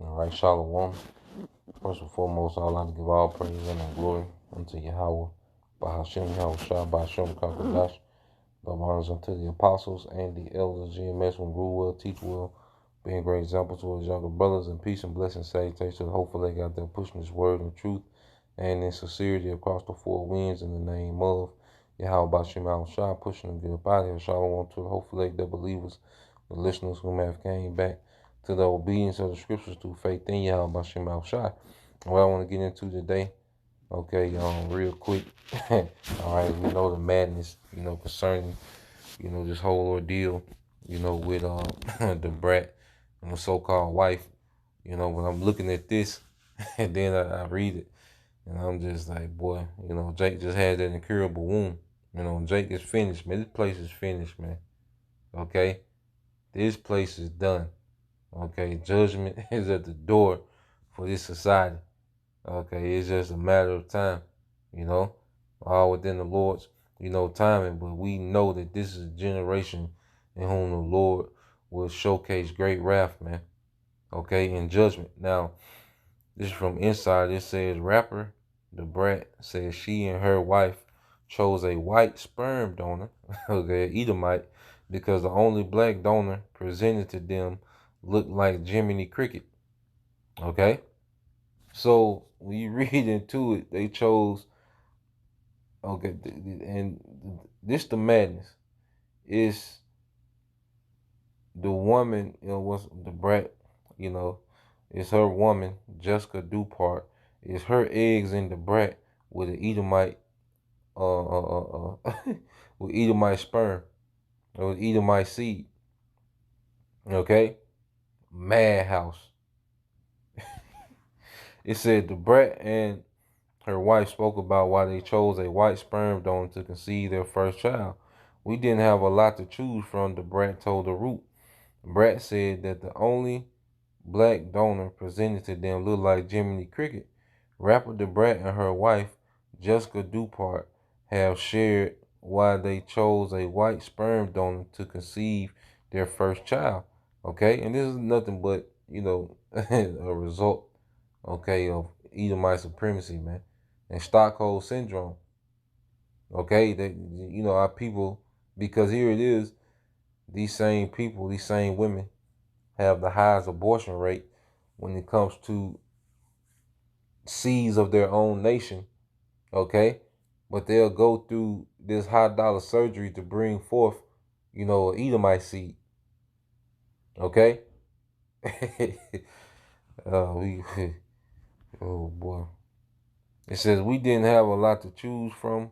All right, Shalom. First and foremost, I'd like to give all praise and glory unto Yahweh, Bahashem, Yahweh Shah, Bahashem, Kakadash. Love honors unto the apostles and the elders, GMS, when rule well, teach well, being great examples to his younger brothers, and peace and blessing, salutations to the hopeful they got there pushing this word and truth and in sincerity across the four winds in the name of Yahweh, Bahashem, Yahweh Shah, pushing them good up out here. Shalom to the hopeful the believers, the listeners who may have came back to the obedience of the scriptures through faith in Yahweh, Bahashem, Yahweh Shah. What I want to get into today, okay, real quick. All right, we know the madness, concerning, this whole ordeal, with the brat and the so-called wife. When I'm looking at this, and then I read it, and I'm just like, boy, Jake just had that incurable wound. Jake is finished, man. This place is finished, man. Okay, this place is done. Okay, judgment is at the door for this society. Okay, it's just a matter of time, all within the Lord's, timing. But we know that this is a generation in whom the Lord will showcase great wrath, man. Okay, in judgment. Now, this is from Inside. It says, rapper, the brat, says she and her wife chose a white sperm donor, okay, Edomite, because the only black donor presented to them looked like Jiminy Cricket. Okay? So when you read into it, they chose, okay, and this the madness. Is the woman, what's the brat, it's her woman, Jessica Dupart, is her eggs in the brat with an Edomite, with Edomite sperm, or with Edomite seed. Okay? Madhouse. It said the brat and her wife spoke about why they chose a white sperm donor to conceive their first child. We didn't have a lot to choose from, the brat told the Root. Brat said that the only black donor presented to them looked like Jiminy Cricket. Rapper the brat and her wife, Jessica Dupart, have shared why they chose a white sperm donor to conceive their first child. Okay, and this is nothing but, a result, okay, of Edomite supremacy, man, and Stockholm syndrome. Okay, that our people, because here it is, these same people, these same women have the highest abortion rate when it comes to seeds of their own nation. Okay, but they'll go through this high dollar surgery to bring forth, an Edomite seed. Okay. we, oh boy. It says we didn't have a lot to choose from.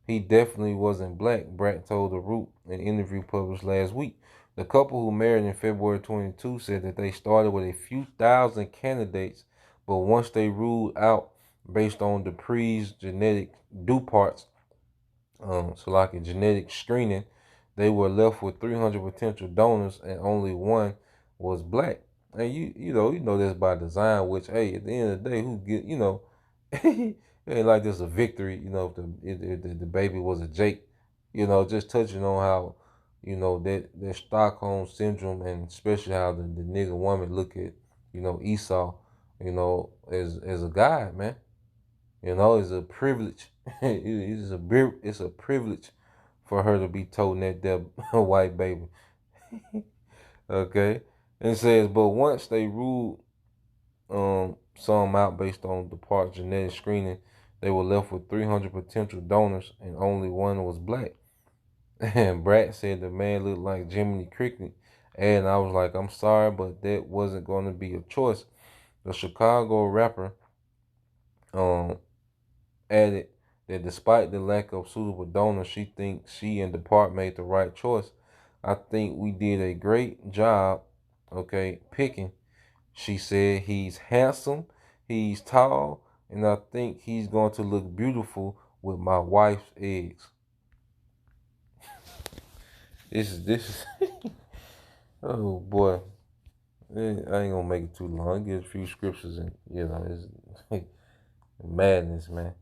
He definitely wasn't black, Brat told The Root in an interview published last week. The couple who married in February 22 said that they started with a few thousand candidates, but once they ruled out based on Dupree's genetic Dupart's, genetic screening, they were left with 300 potential donors, and only one was black. And you know this by design. Which, hey, at the end of the day, who get it ain't like this a victory. If the baby was a Jake, just touching on how that Stockholm syndrome, and especially how the nigga woman look at Esau, as a guy, man. It's a privilege. It's a privilege for her to be toting that white baby. Okay, and it says, but once they ruled some out based on the part genetic screening, they were left with 300 potential donors, and only one was black. And Brat said the man looked like Jiminy Cricket, and I was like, I'm sorry, but that wasn't going to be a choice. The Chicago rapper added that despite the lack of suitable donors, she thinks she and the part made the right choice. I think we did a great job, okay, picking. She said he's handsome, he's tall, and I think he's going to look beautiful with my wife's eggs. This is oh boy. I ain't gonna make it too long. Get a few scriptures and it's madness, man.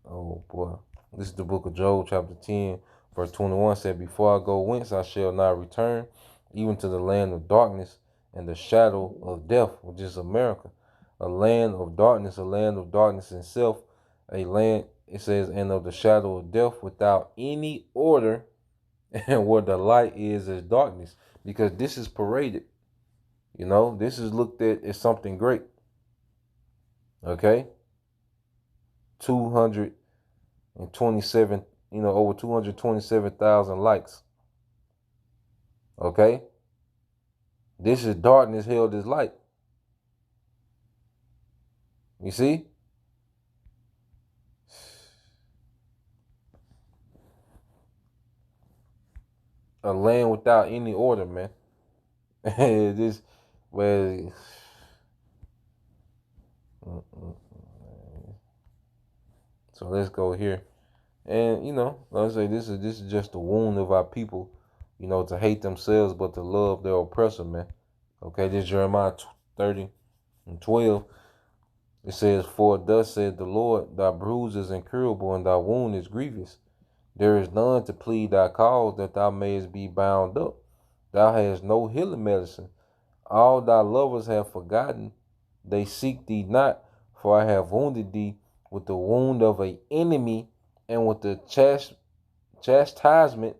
Oh boy. This is the book of Job, chapter 10, verse 21 said, before I go whence I shall not return, even to the land of darkness, and the shadow of death, which is America, a land of darkness itself, a land, it says, and of the shadow of death without any order, and where the light is darkness, because this is paraded. This is looked at as something great. Okay? 227, over 227,000 likes. Okay? This is darkness held as light. You see? A land without any order, man. This, well, so let's go here. And let's say this is just the wound of our people, to hate themselves but to love their oppressor, man. Okay, this Jeremiah 30:12. It says, "For thus said the Lord, thy bruise is incurable, and thy wound is grievous. There is none to plead thy cause, that thou mayest be bound up. Thou hast no healing medicine. All thy lovers have forgotten. They seek thee not, for I have wounded thee with the wound of an enemy, and with the chastisement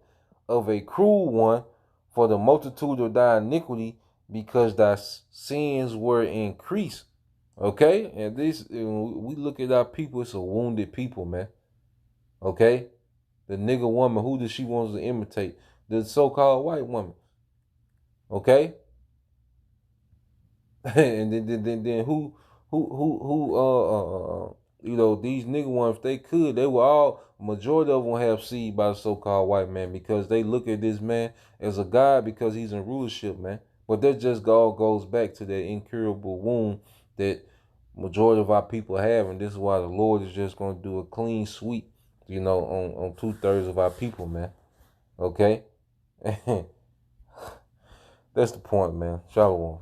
of a cruel one, for the multitude of thy iniquity, because thy sins were increased." Okay? And this, we look at our people, it's a wounded people, man. Okay? The nigger woman, who does she wants to imitate? The so-called white woman. Okay? And then these nigger ones, if they could, they will all, majority of them have seed by the so-called white man, because they look at this man as a god because he's in rulership, man. But that just all goes back to that incurable wound that majority of our people have, and this is why the Lord is just going to do a clean sweep, on 2/3 of our people, man. Okay? That's the point, man. Shalom.